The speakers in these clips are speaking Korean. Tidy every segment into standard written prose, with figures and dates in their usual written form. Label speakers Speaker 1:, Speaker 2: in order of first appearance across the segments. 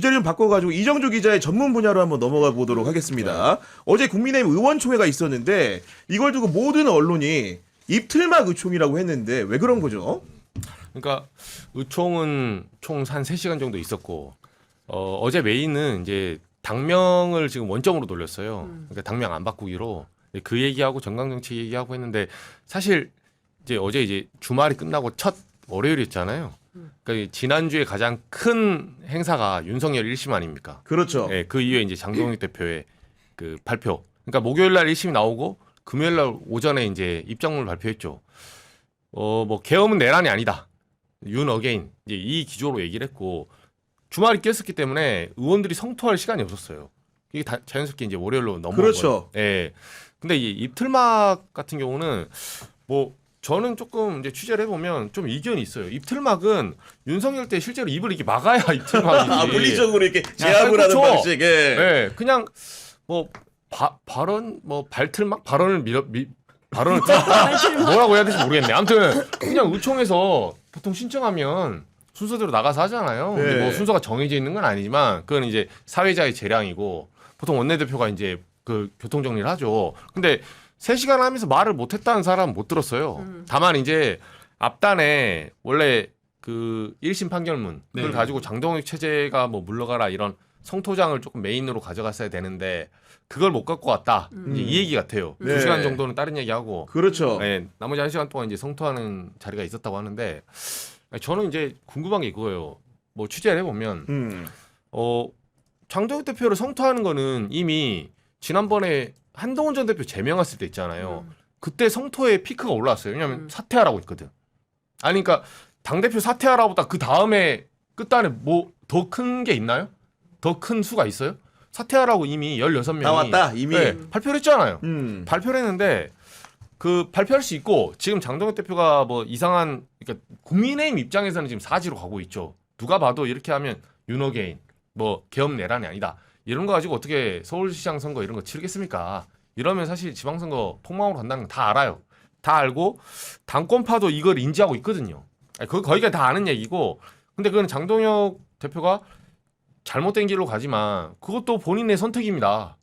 Speaker 1: 주제를 좀 바꿔가지고 이정주 기자의 전문 분야로 한번 넘어가 보도록 하겠습니다. 어제 국민의힘 의원총회가 있었는데 이걸 두고 모든 언론이 입틀막 의총이라고 했는데 왜 그런 거죠?
Speaker 2: 그러니까 의총은 총 한 3시간 정도 있었고 어제 메인은 이제 당명을 지금 원점으로 돌렸어요. 그러니까 당명 안 바꾸기로 그 얘기하고 정강정책 얘기하고 했는데 사실 이제 어제 이제 주말이 끝나고 첫 월요일이었잖아요. 그러니까 지난주에 가장 큰 행사가 윤석열 1심 아닙니까?
Speaker 1: 그렇죠.
Speaker 2: 네, 그 이후에 이제 장동혁 대표의 그 발표. 그러니까 목요일 날 1심이 나오고 금요일 날 오전에 이제 입장문을 발표했죠. 뭐 계엄은 내란이 아니다. 윤 어게인 이제 이 기조로 얘기를 했고 주말이 꼈었기 때문에 의원들이 성토할 시간이 없었어요. 이게 다 자연스럽게 이제 월요일로 넘어온
Speaker 1: 그렇죠.
Speaker 2: 거예요. 예. 근데 이 입틀막 같은 경우는 뭐 저는 조금 이제 취재를 해보면 좀 이견이 있어요. 입틀막은 윤석열 때 실제로 입을 이렇게 막아야 입틀막이지.
Speaker 1: 아, 물리적으로 이렇게 제압을 하는
Speaker 2: 그렇죠.
Speaker 1: 방식. 예.
Speaker 2: 네, 그냥 뭐 발언 뭐 발틀막 발언을 발언을 뭐라고 해야 될지 모르겠네. 아무튼 그냥 의총에서 보통 신청하면 순서대로 나가서 하잖아요.
Speaker 1: 네.
Speaker 2: 근데 뭐 순서가 정해져 있는 건 아니지만 그건 이제 사회자의 재량이고 보통 원내대표가 이제 그 교통 정리를 하죠. 근데 3시간 하면서 말을 못했다는 사람은 못 들었어요. 다만 이제 앞단에 원래 그 1심 판결문 그걸 가지고 장동혁 체제가 뭐 물러가라 이런 성토장을 조금 메인으로 가져갔어야 되는데 그걸 못 갖고 왔다. 이제 이 얘기 같아요.
Speaker 1: 네.
Speaker 2: 2시간 정도는 다른 얘기하고
Speaker 1: 그렇죠.
Speaker 2: 네, 나머지 1시간 동안 이제 성토하는 자리가 있었다고 하는데 저는 이제 궁금한 게 그거예요. 뭐 취재를 해보면 장동혁 대표를 성토하는 거는 이미 지난번에 한동훈 전 대표 제명했을 때 있잖아요. 그때 성토의 피크가 올라왔어요. 왜냐하면 사퇴하라고 했거든. 아니 그러니까 당대표 사퇴하라보다 그 다음에 끝단에 뭐 더 큰 게 있나요? 더 큰 수가 있어요? 사퇴하라고 이미 16명이
Speaker 1: 다 왔다 이미.
Speaker 2: 네, 발표를 했잖아요.
Speaker 1: 음.
Speaker 2: 발표를 했는데 그 발표할 수 있고 지금 장동혁 대표가 뭐 이상한 그러니까 국민의힘 입장에서는 지금 사지로 가고 있죠. 누가 봐도 이렇게 하면 윤어게인 뭐 계엄 내란이 아니다. 이런 거 가지고 어떻게 서울시장 선거 이런 거 치르겠습니까? 이러면 사실 지방선거 폭망으로 간다는 건 다 알아요. 다 알고 당권파도 이걸 인지하고 있거든요. 그거 거기가 다 아는 얘기고 근데 그건 장동혁 대표가 잘못된 길로 가지만 그것도 본인의 선택입니다.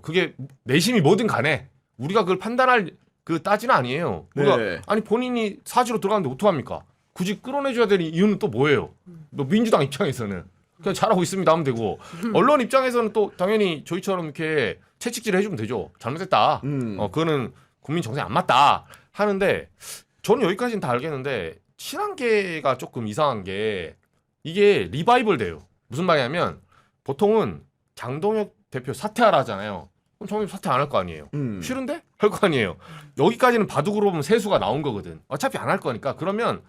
Speaker 2: 그게 내심이 뭐든 간에 우리가 그걸 판단할 그 따지는 아니에요. 우리가
Speaker 1: 네.
Speaker 2: 아니 본인이 사지로 들어갔는데 어떡합니까? 굳이 끌어내줘야 되는 이유는 또 뭐예요? 뭐 민주당 입장에서는 그냥 잘하고 있습니다 하면 되고 언론 입장에서는 또 당연히 저희처럼 이렇게 채찍질 해주면 되죠. 잘못했다. 그거는 국민 정서에 안 맞다 하는데 저는 여기까지는 다 알겠는데 친한계가 조금 이상한 게 이게 리바이벌 돼요. 무슨 말이냐면 보통은 장동혁 대표 사퇴하라 하잖아요. 그럼 장동혁 사퇴 안 할 거 아니에요. 싫은데? 할 거 아니에요. 여기까지는 바둑으로 보면 세수가 나온 거거든. 어차피 안 할 거니까. 그러면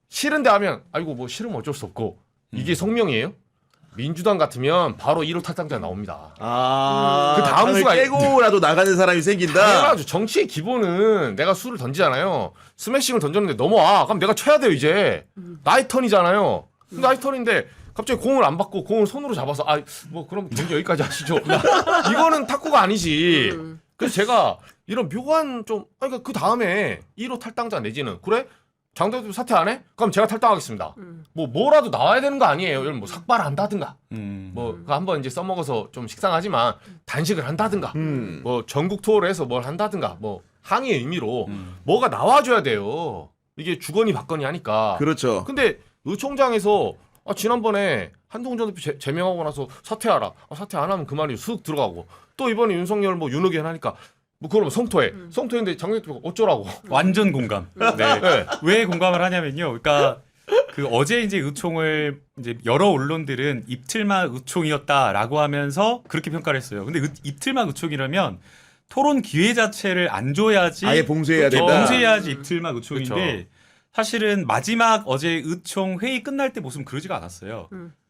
Speaker 2: 싫은데 하면 아이고 뭐 싫으면 어쩔 수 없고 이게 성명이에요? 민주당 같으면 바로 1호 탈당자 나옵니다.
Speaker 1: 아,
Speaker 2: 그 다음
Speaker 1: 당을
Speaker 2: 수가
Speaker 1: 깨고라도 나가는 사람이 생긴다.
Speaker 2: 당연하죠. 정치의 기본은 내가 수를 던지잖아요. 스매싱을 던졌는데 넘어와. 그럼 내가 쳐야 돼요 이제. 나의 턴이잖아요. 나의 턴인데 갑자기 공을 안 받고 공을 손으로 잡아서 뭐 그럼 경기 여기까지 하시죠. 이거는 탁구가 아니지. 그래서 제가 이런 묘한 좀 그러니까 그 다음에 1호 탈당자 내지는 그래? 장동혁 대표 사퇴 안 해? 그럼 제가 탈당하겠습니다. 뭐라도 나와야 되는 거 아니에요. 예를 뭐 삭발을 한다든가. 뭐 그거 한번 이제 써먹어서 좀 식상하지만 단식을 한다든가. 뭐 전국 투어를 해서 뭘 한다든가. 뭐 항의의 의미로 뭐가 나와줘야 돼요. 이게 주거니 받거니 하니까.
Speaker 1: 그렇죠.
Speaker 2: 근데 의총장에서 지난번에 한동훈 전 대표 제명하고 나서 사퇴하라. 사퇴 안 하면 그만이 쑥 들어가고 또 이번에 윤석열 뭐 윤호기현 하니까 뭐 그러면 성토해. 성토했는데 장동혁 대표가 어쩌라고.
Speaker 3: 완전 공감. 네.
Speaker 2: 네.
Speaker 3: 왜 공감을 하냐면요. 그러니까 그 어제 이제 의총을 이제 여러 언론들은 입틀막 의총이었다라고 하면서 그렇게 평가를 했어요. 근데 입틀막 의총이라면 토론 기회 자체를 안 줘야지
Speaker 1: 아예 봉쇄해야 된다.
Speaker 3: 봉쇄해야지 입틀막 의총인데
Speaker 2: 그쵸.
Speaker 3: 사실은 마지막 어제 의총 회의 끝날 때 모습은 그러지가 않았어요.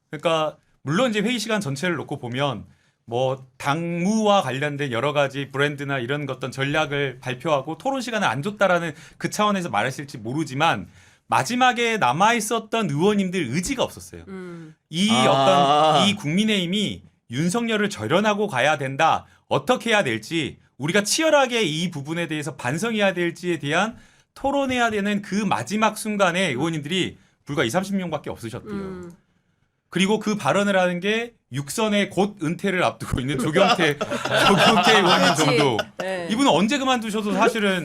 Speaker 3: 그러니까 물론 이제 회의 시간 전체를 놓고 보면 뭐 당무와 관련된 여러 가지 브랜드나 이런 어떤 전략을 발표하고 토론 시간을 안 줬다라는 그 차원에서 말했을지 모르지만 마지막에 남아 있었던 의원님들 의지가 없었어요. 어떤 이 국민의힘이 윤석열을 절연하고 가야 된다. 어떻게 해야 될지 우리가 치열하게 이 부분에 대해서 반성해야 될지에 대한 토론해야 되는 그 마지막 순간에 의원님들이 불과 20-30명밖에 없으셨대요. 그리고 그 발언을 하는 게 육선의 곧 은퇴를 앞두고 있는 조경태 의원님 정도.
Speaker 4: 네.
Speaker 3: 이분은 언제 그만두셔도 사실은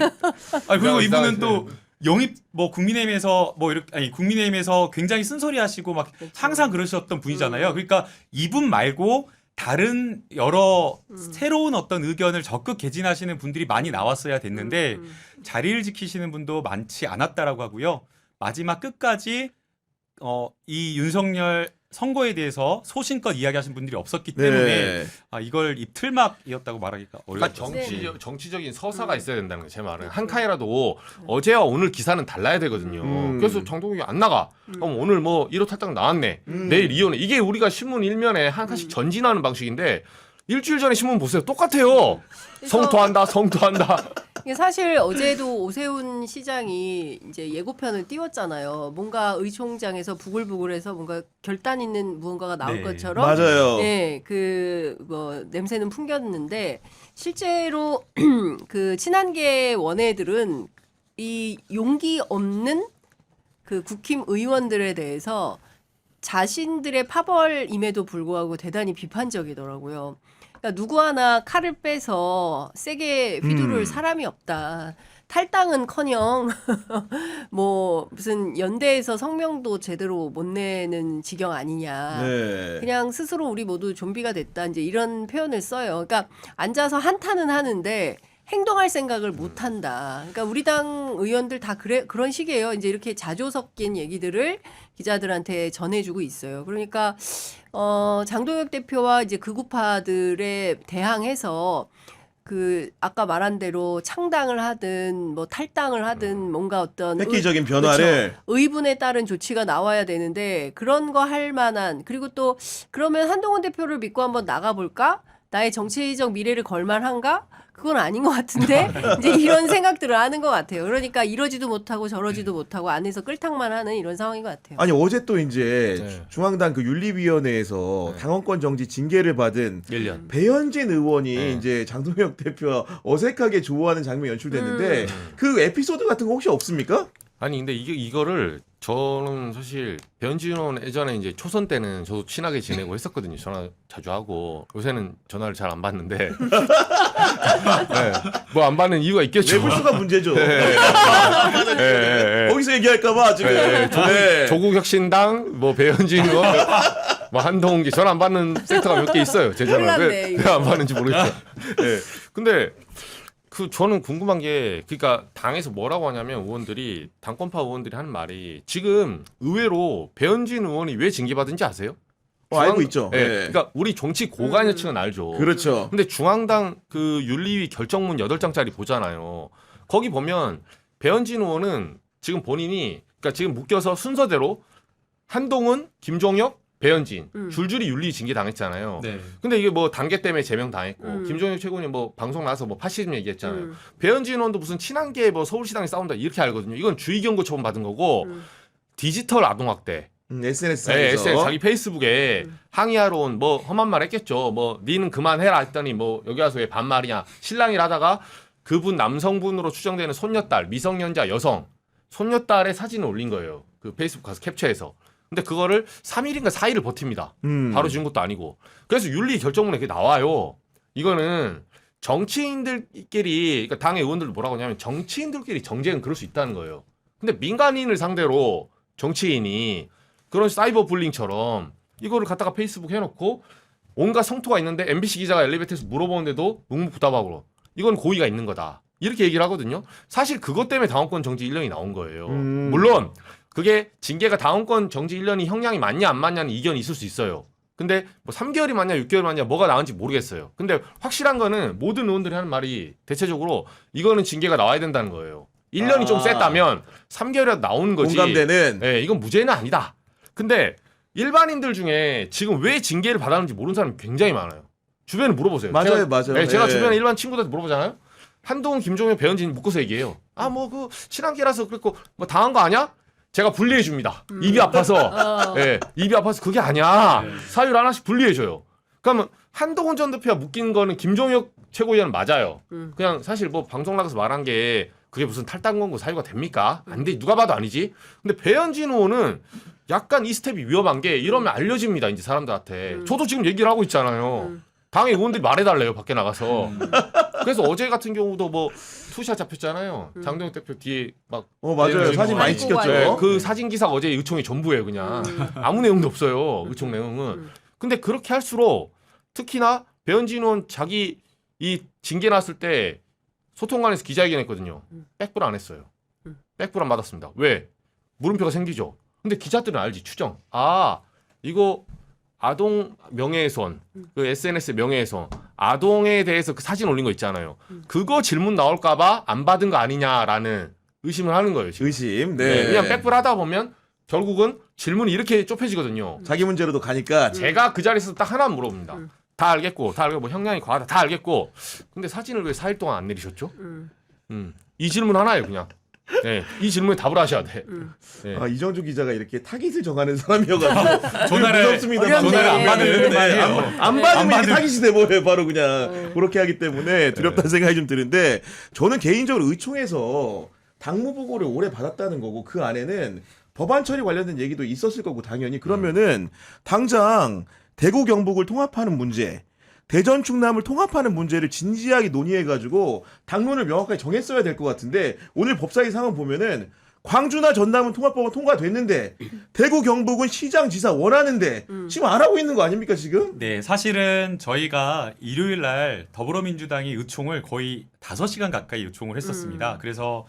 Speaker 3: 그리고 이분은 또 영입 뭐 국민의힘에서 뭐 이렇게 아니 국민의힘에서 굉장히 쓴소리 하시고 막
Speaker 4: 그렇죠.
Speaker 3: 항상 그러셨던 분이잖아요. 그러니까 이분 말고 다른 여러 새로운 어떤 의견을 적극 개진하시는 분들이 많이 나왔어야 됐는데 자리를 지키시는 분도 많지 않았다라고 하고요. 마지막 끝까지 이 윤석열 선거에 대해서 소신껏 이야기하신 분들이 없었기 때문에
Speaker 1: 네.
Speaker 3: 이걸 입틀막이었다고 말하기가
Speaker 2: 그러니까
Speaker 3: 어려워요.
Speaker 2: 정치적인 서사가 있어야 된다는 거예요. 제 말은 한 칸이라도 어제와 오늘 기사는 달라야 되거든요. 그래서 장동혁이 안 나가. 그럼 오늘 뭐 1호 탈당 나왔네. 내일 2호네. 이게 우리가 신문 일면에 한 칸씩 전진하는 방식인데 일주일 전에 신문 보세요. 똑같아요. 성토한다.
Speaker 4: 이게 사실 어제도 오세훈 시장이 이제 예고편을 띄웠잖아요. 뭔가 의총장에서 부글부글해서 뭔가 결단 있는 무언가가 나올
Speaker 3: 네.
Speaker 4: 것처럼.
Speaker 1: 맞아요.
Speaker 4: 네, 그 뭐 냄새는 풍겼는데 실제로 그 친한계 원외들은 이 용기 없는 그 국힘 의원들에 대해서 자신들의 파벌임에도 불구하고 대단히 비판적이더라고요. 그러니까 누구 하나 칼을 빼서 세게 휘두를 사람이 없다. 탈당은커녕 뭐 무슨 연대에서 성명도 제대로 못 내는 지경 아니냐.
Speaker 1: 네.
Speaker 4: 그냥 스스로 우리 모두 좀비가 됐다. 이제 이런 표현을 써요. 그러니까 앉아서 한탄은 하는데 행동할 생각을 못 한다. 그러니까 우리 당 의원들 다 그런 식이에요. 이제 이렇게 자조 섞인 얘기들을 기자들한테 전해주고 있어요. 그러니까 장동혁 대표와 이제 극우파들에 대항해서 그 아까 말한 대로 창당을 하든 뭐 탈당을 하든 뭔가 어떤
Speaker 1: 획기적인 변화를
Speaker 4: 그렇죠. 의분에 따른 조치가 나와야 되는데 그런 거 할 만한 그리고 또 그러면 한동훈 대표를 믿고 한번 나가볼까? 나의 정치적 미래를 걸만한가? 그건 아닌 것 같은데 이제 이런 생각들을 하는 것 같아요. 그러니까 이러지도 못하고 저러지도 못하고 안에서 끌탕만 하는 이런 상황인 것 같아요.
Speaker 1: 아니 어제 또 이제
Speaker 2: 네.
Speaker 1: 중앙당 그 윤리위원회에서
Speaker 2: 네.
Speaker 1: 당원권 정지 징계를 받은
Speaker 2: 1년.
Speaker 1: 배현진 의원이
Speaker 2: 네.
Speaker 1: 이제 장동혁 대표와 어색하게 조우하는 장면이 연출됐는데 그 에피소드 같은 거 혹시 없습니까?
Speaker 2: 아니 근데 이거를 저는 사실 배현진 의원 예전에 이제 초선 때는 저도 친하게 지내고 했었거든요. 전화 자주 하고 요새는 전화를 잘 안 받는데 네, 뭐 안 받는 이유가 있겠죠.
Speaker 1: 외불수가 문제죠.
Speaker 2: 네.
Speaker 1: 거기서 얘기할까봐 지금. 네.
Speaker 2: 조국혁신당 뭐 배현진 의원 뭐 한동훈기 전화 안 받는 섹터가 몇 개 있어요. 제 전화
Speaker 4: 큰일 났네,
Speaker 2: 왜 안 받는지 모르겠어요. 네. 근데 그 저는 궁금한 게 그러니까 당에서 뭐라고 하냐면 의원들이 당권파 의원들이 하는 말이 지금 의외로 배현진 의원이 왜 징계받은지 아세요?
Speaker 1: 알고 있죠.
Speaker 2: 네.
Speaker 1: 네.
Speaker 2: 그러니까 우리 정치 고관여층은 알죠.
Speaker 1: 그렇죠.
Speaker 2: 근데 중앙당 그 윤리위 결정문 8장짜리 보잖아요. 거기 보면 배현진 의원은 지금 본인이 그러니까 지금 묶여서 순서대로 한동훈, 김종혁, 배현진 줄줄이 윤리 징계 당했잖아요.
Speaker 3: 네.
Speaker 2: 근데 이게 뭐 단계 때문에 제명 당했고 김종혁 최고님 뭐 방송 나와서 뭐 파시즘 얘기했잖아요.
Speaker 4: 음.
Speaker 2: 배현진 의원도 무슨 친한계 뭐 서울시당에 싸운다 이렇게 알거든요. 이건 주의 경고 처분 받은 거고 디지털 아동학대.
Speaker 1: SNS에서.
Speaker 2: 네, SNS 자기 페이스북에 항의하러 온 뭐 험한 말 했겠죠. 뭐 니는 그만해라 했더니 뭐 여기 와서 왜 반말이냐. 신랑이라 하다가 그분 남성분으로 추정되는 손녀딸 미성년자 여성 손녀딸의 사진을 올린 거예요. 그 페이스북 가서 캡처해서. 근데 그거를 3일인가 4일을 버팁니다. 바로 지은 것도 아니고. 그래서 윤리 결정문에 그게 나와요. 이거는 정치인들끼리 그러니까 당의 의원들도 뭐라고 하냐면 정치인들끼리 정쟁은 그럴 수 있다는 거예요. 근데 민간인을 상대로 정치인이 그런 사이버 불링처럼 이거를 갖다가 페이스북 해놓고 온갖 성토가 있는데 MBC 기자가 엘리베이터에서 물어보는데도 묵묵부답하고 이건 고의가 있는 거다. 이렇게 얘기를 하거든요. 사실 그것 때문에 당원권 정지 1년이 나온 거예요. 물론 그게 징계가 당원권 정지 1년이 형량이 맞냐 안 맞냐는 이견이 있을 수 있어요. 근데 뭐 3개월이 맞냐 6개월이 맞냐 뭐가 나은지 모르겠어요. 근데 확실한 거는 모든 의원들이 하는 말이 대체적으로 이거는 징계가 나와야 된다는 거예요. 1년이 좀 셌다면 3개월이라도 나오는 거지.
Speaker 1: 공감되는.
Speaker 2: 네, 이건 무죄는 아니다. 근데 일반인들 중에 지금 왜 징계를 받았는지 모르는 사람이 굉장히 많아요. 주변에 물어보세요.
Speaker 1: 맞아요,
Speaker 2: 제가,
Speaker 1: 맞아요.
Speaker 2: 네, 제가
Speaker 1: 네.
Speaker 2: 주변에 일반 친구들한테 물어보잖아요. 한동훈, 김종혁, 배현진 묶어서 얘기해요. 아, 뭐 그 친한계라서 그랬고 뭐 당한 거 아니야? 제가 분리해 줍니다. 입이 아파서. 네, 입이 아파서 그게 아니야. 사유를 하나씩 분리해 줘요. 그러면 한동훈 전 대표가 묶인 거는 김종혁 최고위원 맞아요. 그냥 사실 뭐 방송 나가서 말한 게 그게 무슨 탈당 권고 사유가 됩니까? 안 돼. 누가 봐도 아니지. 근데 배현진 의원은 약간 이 스텝이 위험한 게 이러면 알려집니다. 이제 사람들한테. 저도 지금 얘기를 하고 있잖아요. 당의 의원들이 말해달래요. 밖에 나가서. 그래서 어제 같은 경우도 뭐 투샷 잡혔잖아요. 장동혁 대표 뒤에 막
Speaker 1: 맞아요. 사진 많이
Speaker 4: 아이고,
Speaker 1: 찍혔죠.
Speaker 4: 아이고.
Speaker 2: 그 사진 기사가 어제 의총의 전부예요. 그냥 아무 내용도 없어요. 의총 내용은. 근데 그렇게 할수록 특히나 배현진 의원 자기 이 징계 나왔을 때 소통관에서 기자회견했거든요. 백불 안 했어요. 백불 안 받았습니다. 왜? 물음표가 생기죠. 근데 기자들은 알지. 추정. 아 이거 아동 명예훼손, 그 SNS 명예훼손, 아동에 대해서 그 사진 올린 거 있잖아요. 그거 질문 나올까봐 안 받은 거 아니냐라는 의심을 하는 거예요. 지금.
Speaker 1: 의심.
Speaker 2: 네.
Speaker 1: 네.
Speaker 2: 그냥 백불 하다 보면 결국은 질문이 이렇게 좁혀지거든요.
Speaker 1: 자기 문제로도 가니까
Speaker 2: 제가 그 자리에서 딱 하나 물어봅니다. 다 알겠고, 뭐 형량이 과하다, 다 알겠고. 근데 사진을 왜 4일 동안 안 내리셨죠? 이 질문 하나예요, 그냥. 네, 이 질문에 답을 하셔야 돼. 네.
Speaker 1: 이정주 기자가 이렇게 타깃을 정하는 사람이어가지고
Speaker 3: 전화를
Speaker 1: 무섭습니다.
Speaker 4: 어렵네.
Speaker 3: 전화를 안 받으면
Speaker 1: 네, 안 받으면 이게 타깃이 돼버려요. 바로 그냥
Speaker 4: 네.
Speaker 1: 그렇게 하기 때문에 두렵다는 생각이 좀 드는데 저는 개인적으로 의총에서 당무 보고를 오래 받았다는 거고 그 안에는 법안 처리 관련된 얘기도 있었을 거고 당연히 그러면은 당장 대구 경북을 통합하는 문제 대전 충남을 통합하는 문제를 진지하게 논의해가지고 당론을 명확하게 정했어야 될 것 같은데 오늘 법사위 상황 보면은 광주나 전남은 통합법은 통과됐는데 대구 경북은 시장 지사 원하는데 지금 안 하고 있는 거 아닙니까 지금?
Speaker 3: 네, 사실은 저희가 일요일 날 더불어민주당이 의총을 거의 5시간 가까이 의총을 했었습니다. 그래서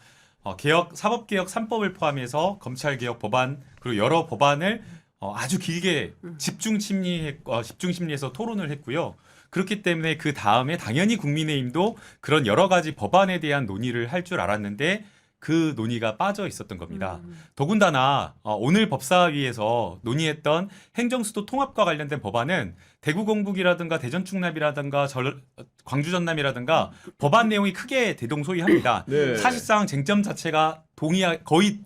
Speaker 3: 사법개혁 3법을 포함해서 검찰개혁 법안 그리고 여러 법안을 아주 길게 집중 심리해서 토론을 했고요. 그렇기 때문에 그 다음에 당연히 국민의힘도 그런 여러 가지 법안에 대한 논의를 할 줄 알았는데 그 논의가 빠져 있었던 겁니다. 더군다나 오늘 법사위에서 논의했던 행정수도 통합과 관련된 법안은 대구 경북이라든가 대전 충남이라든가 광주 전남이라든가 법안 내용이 크게 대동소이합니다.
Speaker 1: 네.
Speaker 3: 사실상 쟁점 자체가 거의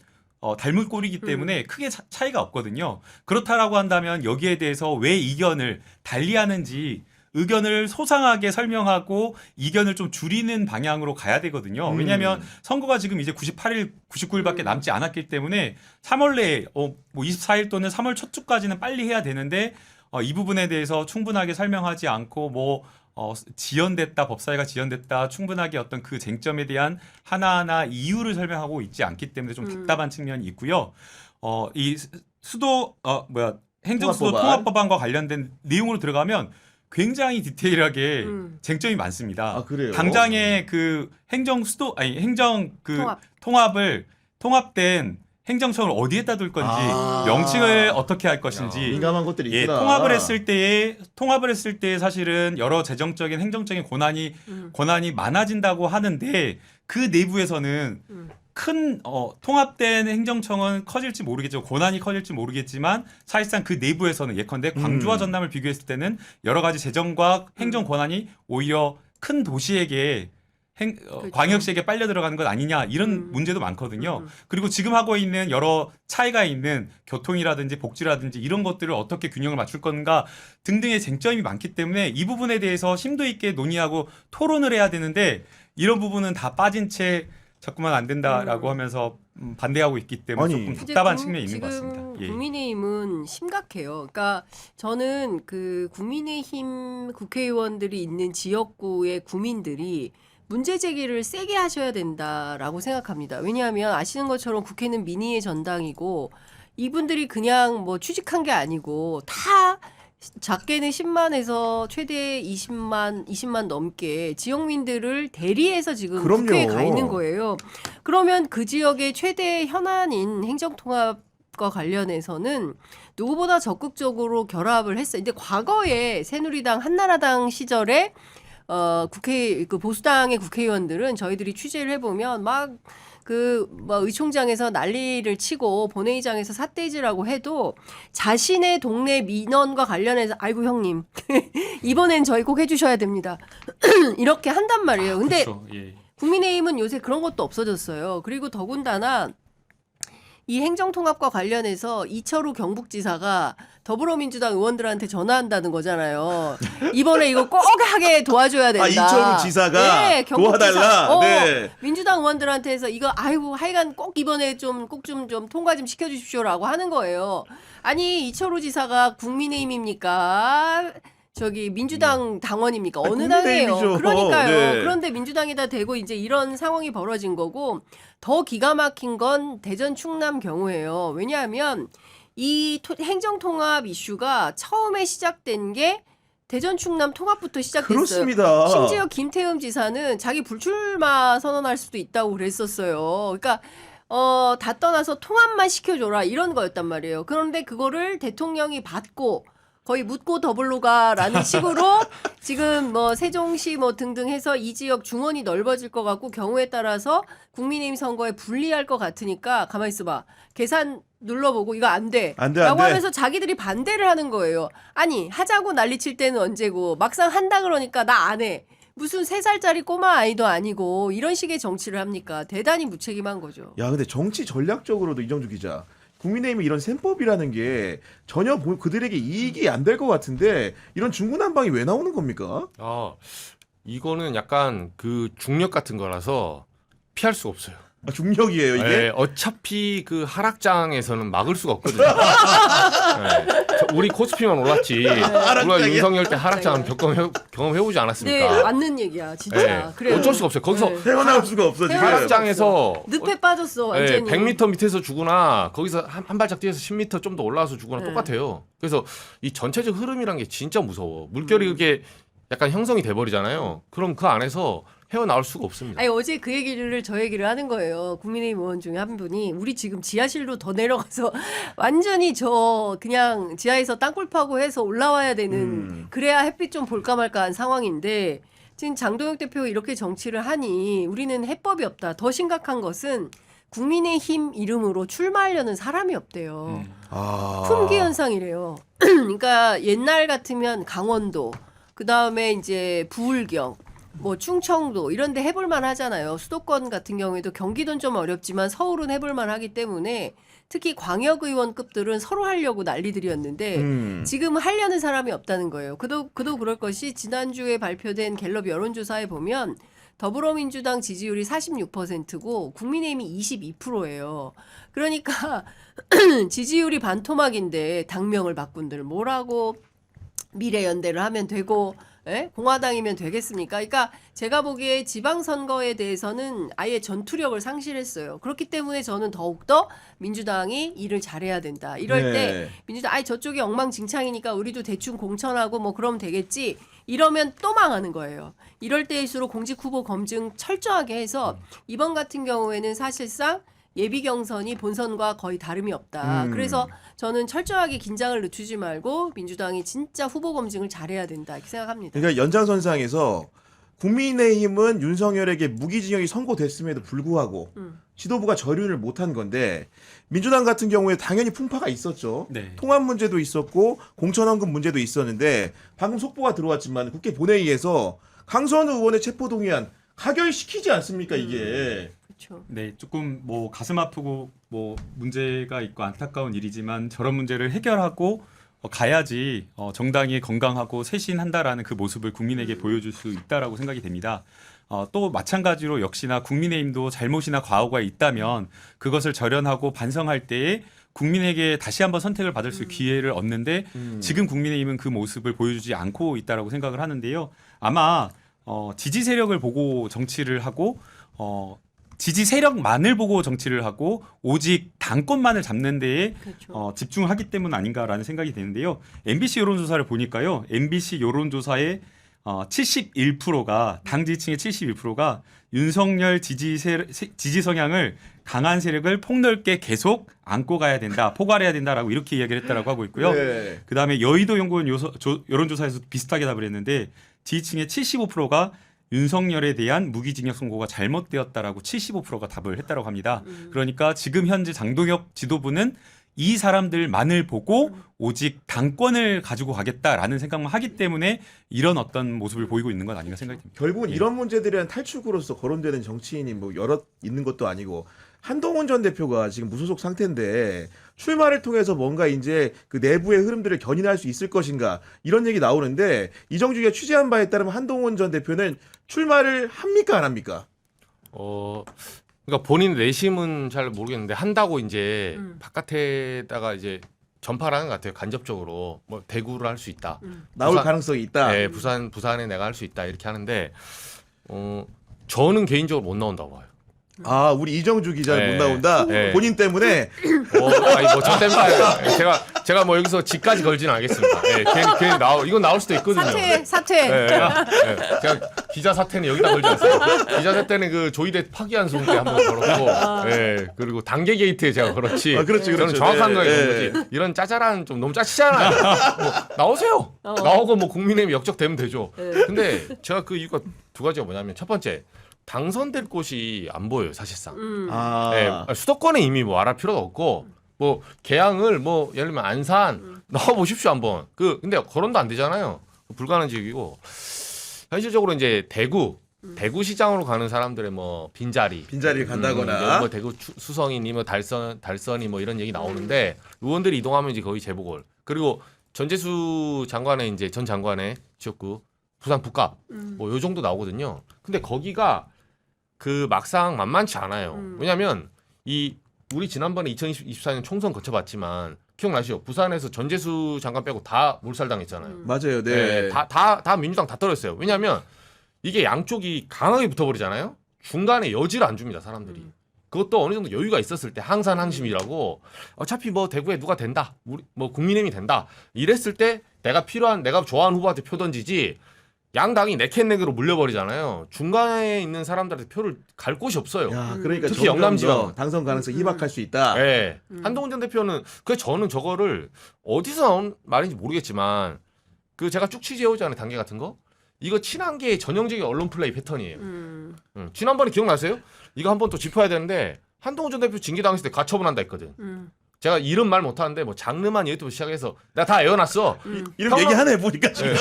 Speaker 3: 닮은 꼴이기 때문에 크게 차이가 없거든요. 그렇다라고 한다면 여기에 대해서 왜 이견을 달리하는지 의견을 소상하게 설명하고 이견을 좀 줄이는 방향으로 가야 되거든요. 왜냐하면 선거가 지금 이제 98일, 99일밖에 남지 않았기 때문에 3월 내에 뭐 24일 또는 3월 첫 주까지는 빨리 해야 되는데 이 부분에 대해서 충분하게 설명하지 않고 뭐 지연됐다, 법사위가 지연됐다, 충분하게 어떤 그 쟁점에 대한 하나하나 이유를 설명하고 있지 않기 때문에 좀 답답한 측면이 있고요. 이 행정수도 통합법안과 관련된 내용으로 들어가면 굉장히 디테일하게 쟁점이 많습니다.
Speaker 1: 아, 그래요?
Speaker 3: 당장의 그 통합된 행정청을 어디에다 둘 건지 명칭을 어떻게 할 것인지
Speaker 1: 민감한 것들이 있구나.
Speaker 3: 통합을 했을 때에 사실은 여러 재정적인 행정적인 권한이 많아진다고 하는데 그 내부에서는 큰 통합된 행정청은 커질지 모르겠죠. 권한이 커질지 모르겠지만 사실상 그 내부에서는 예컨대 광주와 전남을 비교했을 때는 여러 가지 재정과 행정 권한이 오히려 큰 도시에게
Speaker 4: 그렇죠.
Speaker 3: 광역시에게 빨려 들어가는 것 아니냐 이런 문제도 많거든요. 그리고 지금 하고 있는 여러 차이가 있는 교통이라든지 복지라든지 이런 것들을 어떻게 균형을 맞출 건가 등등의 쟁점이 많기 때문에 이 부분에 대해서 심도 있게 논의하고 토론을 해야 되는데 이런 부분은 다 빠진 채 자꾸만 안 된다라고 하면서 반대하고 있기 때문에 조금 답답한 측면이 있는 것 같습니다.
Speaker 4: 지금 국민의힘은 심각해요. 그러니까 저는 그 국민의힘 국회의원들이 있는 지역구의 구민들이 문제 제기를 세게 하셔야 된다라고 생각합니다. 왜냐하면 아시는 것처럼 국회는 민의의 전당이고 이분들이 그냥 뭐 취직한 게 아니고 다 작게는 10만에서 최대 20만 넘게 지역민들을 대리해서 지금
Speaker 1: 그럼요.
Speaker 4: 국회에 가 있는 거예요. 그러면 그 지역의 최대 현안인 행정통합과 관련해서는 누구보다 적극적으로 결합을 했어요. 근데 과거에 새누리당, 한나라당 시절에 그 보수당의 국회의원들은 저희들이 취재를 해보면 의총장에서 난리를 치고 본회의장에서 삿대질하고 해도 자신의 동네 민원과 관련해서 아이고 형님 이번엔 저희 꼭 해주셔야 됩니다. 이렇게 한단 말이에요. 근데
Speaker 3: 그렇죠. 예.
Speaker 4: 국민의힘은 요새 그런 것도 없어졌어요. 그리고 더군다나 이 행정통합과 관련해서 이철우 경북지사가 더불어민주당 의원들한테 전화한다는 거잖아요. 이번에 이거 꼭 하게 도와줘야 된다.
Speaker 1: 이철우 지사가
Speaker 4: 네, 경북지사.
Speaker 1: 도와달라. 네.
Speaker 4: 민주당 의원들한테 해서 이거 아이고 하여간 꼭 이번에 좀 통과 좀 시켜주십시오라고 하는 거예요. 아니 이철우 지사가 국민의힘입니까? 저기 민주당 당원입니까?
Speaker 1: 아니,
Speaker 4: 어느 당이에요?
Speaker 1: 국민의힘이죠.
Speaker 4: 그러니까요.
Speaker 1: 네.
Speaker 4: 그런데 민주당에다 대고 이제 이런 상황이 벌어진 거고 더 기가 막힌 건 대전 충남 경우예요. 왜냐하면 이 행정통합 이슈가 처음에 시작된 게 대전 충남 통합부터 시작됐어요.
Speaker 1: 그렇습니다.
Speaker 4: 심지어 김태흠 지사는 자기 불출마 선언할 수도 있다고 그랬었어요. 그러니까 다 떠나서 통합만 시켜줘라 이런 거였단 말이에요. 그런데 그거를 대통령이 받고 거의 묻고 더블로가라는 식으로 지금 뭐 세종시 뭐 등등 해서 이 지역 중원이 넓어질 것 같고 경우에 따라서 국민의힘 선거에 불리할 것 같으니까 가만히 있어봐. 계산 눌러보고 이거 안 돼.
Speaker 1: 안 돼,
Speaker 4: 라고
Speaker 1: 안 돼.
Speaker 4: 하면서 자기들이 반대를 하는 거예요. 아니 하자고 난리칠 때는 언제고 막상 한다 그러니까 나 안 해. 무슨 3살짜리 꼬마 아이도 아니고 이런 식의 정치를 합니까? 대단히 무책임한 거죠.
Speaker 1: 야, 근데 정치 전략적으로도 이정주 기자. 국민의힘의 이런 셈법이라는 게 전혀 그들에게 이익이 안 될 것 같은데 이런 중구난방이 왜 나오는 겁니까?
Speaker 2: 이거는 약간 그 중력 같은 거라서 피할 수가 없어요.
Speaker 1: 중력이에요 이게?
Speaker 2: 네, 어차피 그 하락장에서는 막을 수가 없거든요. 네, 우리 코스피만 올랐지. 우리가 윤석열 때 하락장 경험해보지 않았습니까?
Speaker 4: 네, 맞는 얘기야, 진짜.
Speaker 2: 네,
Speaker 4: 그래요.
Speaker 2: 어쩔 수가 없어요. 거기서
Speaker 4: 네.
Speaker 1: 헤어나올 수가 없어 지금.
Speaker 2: 하락장에서
Speaker 4: 늪에 빠졌어, 완전히.
Speaker 2: 100m 밑에서 주거나 거기서 한 발짝 뛰어서 10m 좀 더 올라와서 주거나
Speaker 4: 네.
Speaker 2: 똑같아요. 그래서 이 전체적 흐름이란 게 진짜 무서워. 물결이 그게 약간 형성이 돼버리잖아요. 그럼 그 안에서 헤어나올 수가 없습니다.
Speaker 4: 아니 어제 그 얘기를 저 얘기를 하는 거예요. 국민의힘 의원 중에 한 분이 우리 지금 지하실로 더 내려가서 완전히 저 그냥 지하에서 땅굴 파고 해서 올라와야 되는 그래야 햇빛 좀 볼까 말까한 상황인데 지금 장동혁 대표 이렇게 정치를 하니 우리는 해법이 없다. 더 심각한 것은 국민의힘 이름으로 출마하려는 사람이 없대요. 품귀 현상이래요. 그러니까 옛날 같으면 강원도, 그 다음에 이제 부울경, 뭐 충청도 이런 데 해볼만 하잖아요. 수도권 같은 경우에도 경기도는 좀 어렵지만 서울은 해볼만 하기 때문에 특히 광역의원급들은 서로 하려고 난리들이었는데 지금 하려는 사람이 없다는 거예요. 그도 그럴 것이 지난주에 발표된 갤럽 여론조사에 보면 더불어민주당 지지율이 46%고 국민의힘이 22%예요. 그러니까 지지율이 반토막인데 당명을 바꾼들 뭐라고 미래연대를 하면 되고 공화당이면 되겠습니까? 그러니까 제가 보기에 지방선거에 대해서는 아예 전투력을 상실했어요. 그렇기 때문에 저는 더욱더 민주당이 일을 잘해야 된다. 이럴 때 민주당 저쪽이 엉망진창이니까 우리도 대충 공천하고 뭐 그러면 되겠지. 이러면 또 망하는 거예요. 이럴 때일수록 공직후보 검증 철저하게 해서 이번 같은 경우에는 사실상 예비 경선이 본선과 거의 다름이 없다. 그래서 저는 철저하게 긴장을 늦추지 말고 민주당이 진짜 후보 검증을 잘해야 된다 이렇게 생각합니다.
Speaker 1: 그러니까 연장선상에서 국민의힘은 윤석열에게 무기징역이 선고됐음에도 불구하고 지도부가 저륜을 못한 건데 민주당 같은 경우에 당연히 풍파가 있었죠.
Speaker 3: 네.
Speaker 1: 통합 문제도 있었고 공천헌금 문제도 있었는데 방금 속보가 들어왔지만 국회 본회의에서 강선우 의원의 체포동의안 가결시키지 않습니까 이게.
Speaker 4: 그렇죠.
Speaker 3: 네, 조금 뭐 가슴 아프고 뭐 문제가 있고 안타까운 일이지만 저런 문제를 해결하고 가야지 정당이 건강하고 쇄신한다라는 그 모습을 국민에게 보여줄 수 있다라고 생각이 됩니다. 또 마찬가지로 역시나 국민의힘도 잘못이나 과오가 있다면 그것을 절연하고 반성할 때에 국민에게 다시 한번 선택을 받을 수 기회를 얻는데 지금 국민의힘은 그 모습을 보여주지 않고 있다라고 생각을 하는데요. 아마 지지 세력을 보고 정치를 하고 지지 세력만을 보고 정치를 하고 오직 당권만을 잡는 데에
Speaker 4: 그렇죠.
Speaker 3: 집중하기 때문 아닌가라는 생각이 드는데요. MBC 여론조사를 보니까요. MBC 여론조사의 71%가 당 지지층의 71%가 윤석열 지지 성향을 강한 세력을 폭넓게 계속 안고 가야 된다, 포괄해야 된다라고 이렇게 이야기를 했다라고 하고 있고요.
Speaker 1: 네.
Speaker 3: 그다음에 여의도 연구원 여론조사에서 비슷하게 답을 했는데 지지층의 75%가 윤석열에 대한 무기징역 선고가 잘못되었다라고 75%가 답을 했다라고 합니다. 그러니까 지금 현재 장동혁 지도부는 이 사람들만을 보고 오직 당권을 가지고 가겠다라는 생각만 하기 때문에 이런 어떤 모습을 보이고 있는 것 아닌가 생각이 듭니다.
Speaker 1: 결국은
Speaker 3: 예.
Speaker 1: 이런 문제들에 대한 탈출구로서 거론되는 정치인이 뭐 여럿 있는 것도 아니고 한동훈 전 대표가 지금 무소속 상태인데 출마를 통해서 뭔가 이제 그 내부의 흐름들을 견인할 수 있을 것인가 이런 얘기 나오는데 이정주가 취재한 바에 따르면 한동훈 전 대표는 출마를 합니까 안 합니까?
Speaker 2: 그러니까 본인 내심은 잘 모르겠는데 한다고 이제 바깥에다가 이제 전파를 하는 것 같아요. 간접적으로 뭐 대구를 할 수 있다.
Speaker 1: 나올
Speaker 2: 부산-
Speaker 1: 가능성이 있다.
Speaker 2: 네, 부산에 내가 할 수 있다 이렇게 하는데 저는 개인적으로 못 나온다고 봐요.
Speaker 1: 아, 우리 이정주 기자는
Speaker 2: 네.
Speaker 1: 못 나온다.
Speaker 2: 네.
Speaker 1: 본인 때문에.
Speaker 2: 아니 뭐저 때문에 제가 뭐 여기서 집까지 걸지는 않겠습니다. 예, 괜히 이건 나올 수도 있거든요.
Speaker 4: 사퇴.
Speaker 2: 예, 제가 기자 사태는 여기다 걸지 않습니다. 기자 사태는 그 조이대 파기한 소송 때 한번 걸었고, 예, 그리고 단계 게이트에 제가 걸었지.
Speaker 1: 아, 그렇지, 그렇죠.
Speaker 2: 저는 정확한
Speaker 1: 네,
Speaker 2: 거에
Speaker 1: 네.
Speaker 2: 그런 거지. 이런 짜잘한 좀 너무 짜치잖아요. 뭐, 나오세요. 나오고 뭐 국민의힘 역적되면 되죠. 근데 제가 그 이유가 두 가지가 뭐냐면 첫 번째 당선될 곳이 안 보여요 사실상.
Speaker 1: 아.
Speaker 2: 네, 수도권에 이미 뭐 알아볼 필요도 없고 뭐 개항을 뭐 예를 들면 안산 나와 보십시오 한번. 근데 거론도 안 되잖아요. 불가능 지역이고 현실적으로 이제 대구 시장으로 가는 사람들의 뭐
Speaker 1: 빈자리를 간다거나.
Speaker 2: 뭐 대구 수성이니 뭐 달선이 뭐 이런 얘기 나오는데 의원들이 이동하면 이제 거의 재보궐. 그리고 전재수 장관의 이제 전 장관의 지역구 부산 북갑 뭐 요 정도 나오거든요. 근데 거기가 그 막상 만만치 않아요. 왜냐하면 우리 지난번에 2024년 총선 거쳐봤지만 기억나시죠? 부산에서 전재수 장관 빼고 다 몰살당했잖아요.
Speaker 1: 맞아요. 네.
Speaker 2: 다 민주당 다 떨어졌어요. 왜냐하면 이게 양쪽이 강하게 붙어버리잖아요. 중간에 여지를 안 줍니다 사람들이. 그것도 어느 정도 여유가 있었을 때 항산 항심이라고 어차피 뭐 대구에 누가 된다, 우리 뭐 국민의힘이 된다 이랬을 때 내가 좋아하는 후보한테 표 던지지. 양당이 네캔넥으로 물려버리잖아요. 중간에 있는 사람들한테 표를 갈 곳이 없어요.
Speaker 1: 야, 그러니까
Speaker 2: 특히
Speaker 1: 점점
Speaker 2: 영남
Speaker 1: 더
Speaker 2: 지방.
Speaker 1: 당선 가능성이 희박할 수 있다.
Speaker 2: 네. 한동훈 전 대표는 저는 저거를 어디서 나온 말인지 모르겠지만 제가 쭉 취재해오잖아요 단계 같은 거. 이거 친한계의 전형적인 언론 플레이 패턴이에요. 지난번에 기억나세요? 이거 한번 또 짚어야 되는데 한동훈 전 대표 징계당했을 때 가처분한다 했거든. 제가 이름 말 못하는데 뭐 장르만 유튜브 시작해서 내가 다 외워놨어.
Speaker 1: 이름 얘기하네 보니까 지금.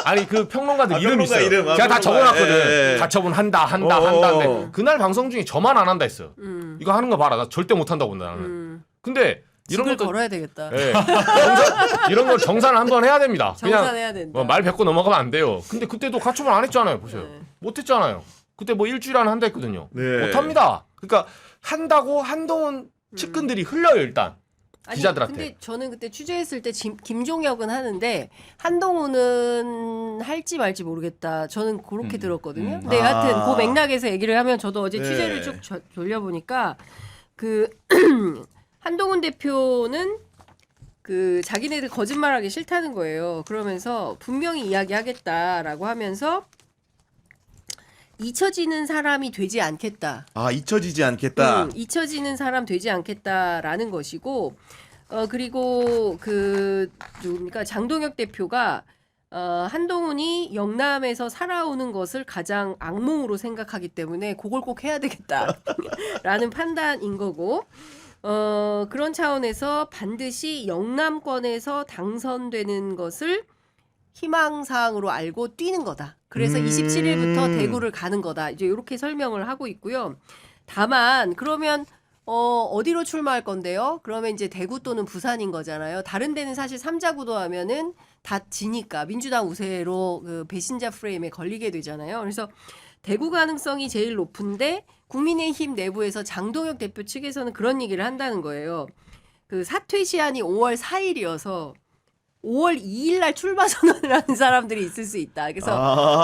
Speaker 2: 아니 그 평론가들
Speaker 1: 아,
Speaker 2: 이름
Speaker 1: 평론가
Speaker 2: 있어요.
Speaker 1: 이름,
Speaker 2: 제가 다
Speaker 1: 평론가.
Speaker 2: 적어놨거든.
Speaker 1: 예, 예.
Speaker 2: 가처분 한다는데 그날 방송 중에 저만 안 한다 했어요. 이거 하는 거 봐라. 나 절대 못 한다고 나는. 근데 이런
Speaker 4: 직을
Speaker 2: 것도
Speaker 4: 걸어야 되겠다.
Speaker 2: 예. 이런 걸 정산을 한번 해야 됩니다.
Speaker 4: 정산해야 된다.
Speaker 2: 말 뱉고 넘어가면 안 돼요. 근데 그때도 가처분 안 했잖아요. 보세요.
Speaker 4: 네.
Speaker 2: 못 했잖아요. 그때 뭐 일주일 안에 한다 했거든요.
Speaker 1: 네.
Speaker 2: 못 합니다. 그러니까 한다고 한동훈 측근들이 흘려요 일단.
Speaker 4: 아니,
Speaker 2: 기자들한테.
Speaker 4: 근데 저는 그때 취재했을 때 김종혁은 하는데 한동훈은 할지 말지 모르겠다. 저는 그렇게 들었거든요. 근데
Speaker 1: 아.
Speaker 4: 하여튼 그 맥락에서 얘기를 하면 저도 어제
Speaker 1: 네.
Speaker 4: 취재를 쭉 돌려보니까 한동훈 대표는 자기네들 거짓말하기 싫다는 거예요. 그러면서 분명히 이야기하겠다라고 하면서 잊혀지는 사람이 되지 않겠다.
Speaker 1: 아, 잊혀지지 않겠다.
Speaker 4: 잊혀지는 사람 되지 않겠다라는 것이고, 그리고 누굽니까 장동혁 대표가 한동훈이 영남에서 살아오는 것을 가장 악몽으로 생각하기 때문에 그걸 꼭 해야 되겠다라는 판단인 거고, 그런 차원에서 반드시 영남권에서 당선되는 것을 희망사항으로 알고 뛰는 거다. 그래서 27일부터 대구를 가는 거다. 이제 이렇게 설명을 하고 있고요. 다만 그러면 어디로 출마할 건데요? 그러면 이제 대구 또는 부산인 거잖아요. 다른 데는 사실 삼자구도하면은 다 지니까 민주당 우세로 배신자 프레임에 걸리게 되잖아요. 그래서 대구 가능성이 제일 높은데 국민의힘 내부에서 장동혁 대표 측에서는 그런 얘기를 한다는 거예요. 사퇴 시한이 5월 4일이어서 5월 2일 날 출마 선언을 하는 사람들이 있을 수 있다. 그래서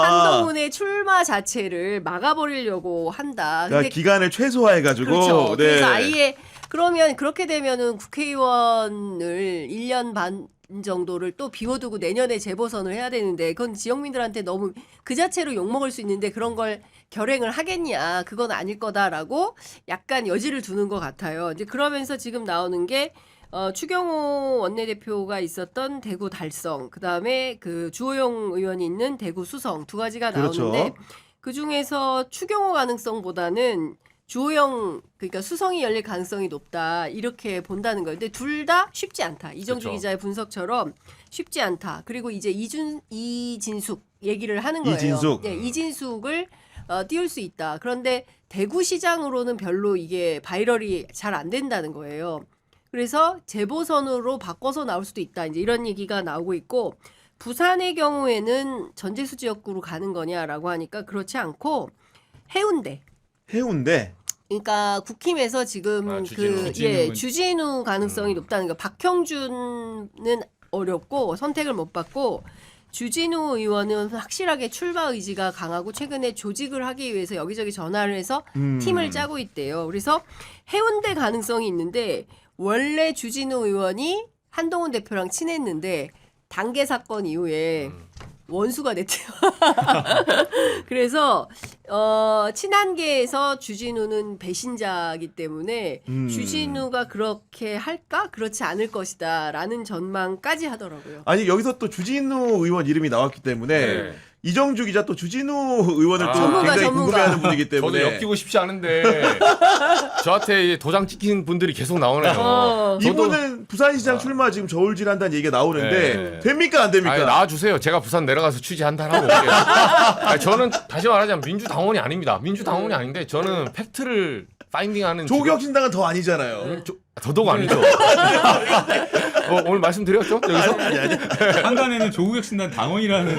Speaker 4: 한동훈의 출마 자체를 막아버리려고 한다.
Speaker 1: 그러니까 기간을 최소화해가지고.
Speaker 4: 그렇죠.
Speaker 1: 네.
Speaker 4: 그래서 아예 그러면 그렇게 되면은 국회의원을 1년 반 정도를 또 비워두고 내년에 재보선을 해야 되는데 그건 지역민들한테 너무 그 자체로 욕먹을 수 있는데 그런 걸 결행을 하겠냐. 그건 아닐 거다라고 약간 여지를 두는 것 같아요. 이제 그러면서 지금 나오는 게 추경호 원내대표가 있었던 대구 달성, 그다음에 주호영 의원이 있는 대구 수성 두 가지가 나오는데
Speaker 1: 그렇죠.
Speaker 4: 그중에서 추경호 가능성보다는 주호영 그러니까 수성이 열릴 가능성이 높다 이렇게 본다는 거예요. 근데 둘 다 쉽지 않다. 이정주
Speaker 2: 그렇죠.
Speaker 4: 기자의 분석처럼 쉽지 않다. 그리고 이제 이진숙 얘기를 하는 거예요.
Speaker 1: 이진숙.
Speaker 4: 네, 이진숙을 띄울 수 있다. 그런데 대구시장으로는 별로 이게 바이럴이 잘 안 된다는 거예요. 그래서 재보선으로 바꿔서 나올 수도 있다. 이제 이런 얘기가 나오고 있고 부산의 경우에는 전재수 지역구로 가는 거냐라고 하니까 그렇지 않고 해운대.
Speaker 1: 해운대.
Speaker 4: 그러니까 국힘에서 지금
Speaker 2: 주진우.
Speaker 4: 주진우 가능성이 높다는 거. 박형준은 어렵고 선택을 못 받고 주진우 의원은 확실하게 출마 의지가 강하고 최근에 조직을 하기 위해서 여기저기 전화를 해서 팀을 짜고 있대요. 그래서 해운대 가능성이 있는데 원래 주진우 의원이 한동훈 대표랑 친했는데 단계 사건 이후에 원수가 됐대요. 그래서 친한계에서 주진우는 배신자이기 때문에 주진우가 그렇게 할까? 그렇지 않을 것이다라는 전망까지 하더라고요.
Speaker 1: 아니 여기서 또 주진우 의원 이름이 나왔기 때문에
Speaker 2: 네.
Speaker 1: 이정주 기자 또 주진우 의원을 또
Speaker 4: 전문가,
Speaker 1: 굉장히
Speaker 4: 전문가.
Speaker 1: 궁금해하는 분이기
Speaker 2: 저도
Speaker 1: 때문에
Speaker 2: 엮이고 싶지 않은데 저한테 도장 찍힌 분들이 계속 나오네요.
Speaker 4: 어.
Speaker 1: 이분은 부산시장 출마 지금 저울질한다는 얘기가 나오는데
Speaker 2: 네.
Speaker 1: 됩니까 안 됩니까?
Speaker 2: 아니, 나와주세요. 제가 부산 내려가서 취재 한탄하고 올게요. 아니, 저는 다시 말하자면 민주당원이 아닙니다. 민주당원이 아닌데 저는 팩트를 파인딩하는
Speaker 1: 조국혁신당은 더 아니잖아요.
Speaker 2: 더더욱 아니죠. 오늘 말씀드렸죠? 여기서?
Speaker 1: 아니.
Speaker 3: 한간에는 조국혁신당 당원이라는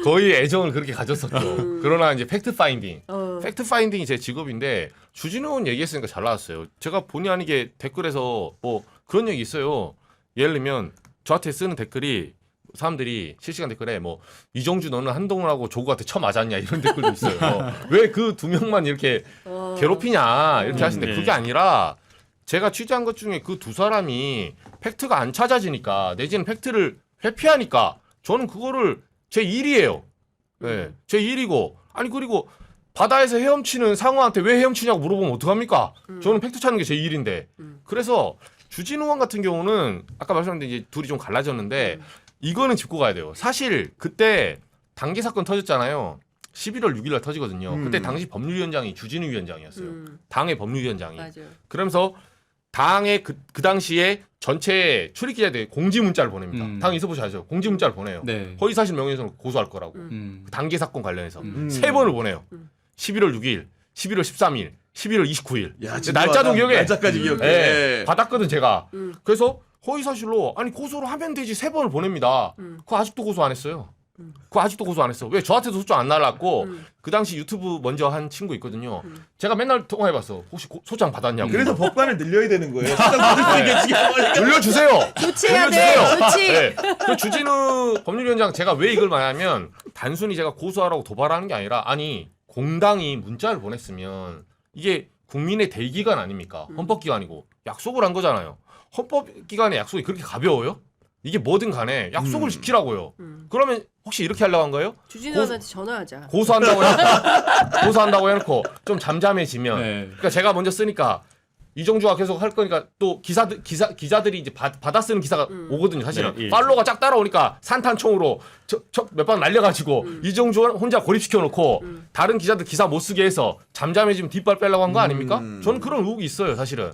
Speaker 2: 거의 애정을 그렇게 가졌었죠. 그러나 이제 팩트 파인딩.
Speaker 4: 어.
Speaker 2: 팩트 파인딩이 제 직업인데 주진우는 얘기했으니까 잘 나왔어요. 제가 본의 아니게 댓글에서 뭐 그런 얘기 있어요. 예를 들면 저한테 쓰는 댓글이 사람들이 실시간 댓글에 뭐 이정주 너는 한동훈하고 조국한테 쳐맞았냐 이런 댓글도 있어요. 왜 그 두 명만 이렇게 괴롭히냐 이렇게 하시는데 그게 아니라 제가 취재한 것 중에 그 두 사람이 팩트가 안 찾아지니까 내지는 팩트를 회피하니까 저는 그거를 제 일이에요. 네, 제 일이고 아니 그리고 바다에서 헤엄치는 상어한테 왜 헤엄치냐고 물어보면 어떡합니까? 저는 팩트 찾는 게 제 일인데. 그래서 주진우 의원 같은 경우는 아까 말씀드린 이제 둘이 좀 갈라졌는데 이거는 짚고 가야 돼요. 사실 그때 단기 사건 터졌잖아요. 11월 6일 날 터지거든요. 그때 당시 법률위원장이 주진우 위원장이었어요. 당의 법률위원장이.
Speaker 4: 맞아요.
Speaker 2: 그러면서 당의 그 당시에 전체 출입 기자들 공지 문자를 보냅니다. 당 있어보셔야죠. 공지 문자를 보내요.
Speaker 3: 네.
Speaker 2: 허위사실 명예훼손을 고소할 거라고.
Speaker 3: 음.
Speaker 2: 그 단기 사건 관련해서 세 번을 보내요. 11월 6일, 11월 13일, 11월 29일.
Speaker 1: 야,
Speaker 2: 날짜도 기억해.
Speaker 1: 날짜까지 기억해.
Speaker 2: 네, 받았거든 제가. 그래서 허위사실로 아니 고소를 하면 되지 세 번을 보냅니다. 그거 아직도 고소 안 했어요. 그거 아직도 고소 안 했어. 왜 저한테도 소장 안 날랐고 그 당시 유튜브 먼저 한 친구 있거든요. 제가 맨날 통화해봤어. 혹시 소장 받았냐고.
Speaker 1: 그래서 법관을 늘려야 되는 거예요. 시장 받을 수 있게 지금
Speaker 2: 늘려주세요.
Speaker 4: 조치해야 돼. 조치.
Speaker 2: 네. 그 주진우 법률위원장 제가 왜 이걸 말하면 단순히 제가 고소하라고 도발하는 게 아니라 아니 공당이 문자를 보냈으면 이게 국민의 대기관 아닙니까? 헌법기관이고 약속을 한 거잖아요. 헌법기관의 약속이 그렇게 가벼워요? 이게 뭐든 간에 약속을 지키라고요. 그러면 혹시 이렇게 하려고 한 거예요?
Speaker 4: 주진우 의원한테 전화하자.
Speaker 2: 고소한다고 해놓고 좀 잠잠해지면
Speaker 3: 네.
Speaker 2: 그러니까 제가 먼저 쓰니까 이정주가 계속 할 거니까 또 기자들이 이제 받아 쓰는 기사가 오거든요. 사실은
Speaker 3: 네, 예.
Speaker 2: 팔로워가 쫙 따라오니까 산탄총으로 몇 방 날려가지고 이정주 혼자 고립시켜놓고 다른 기자들 기사 못 쓰게 해서 잠잠해지면 뒷발 빼려고 한 거 아닙니까? 저는 그런 의혹이 있어요, 사실은.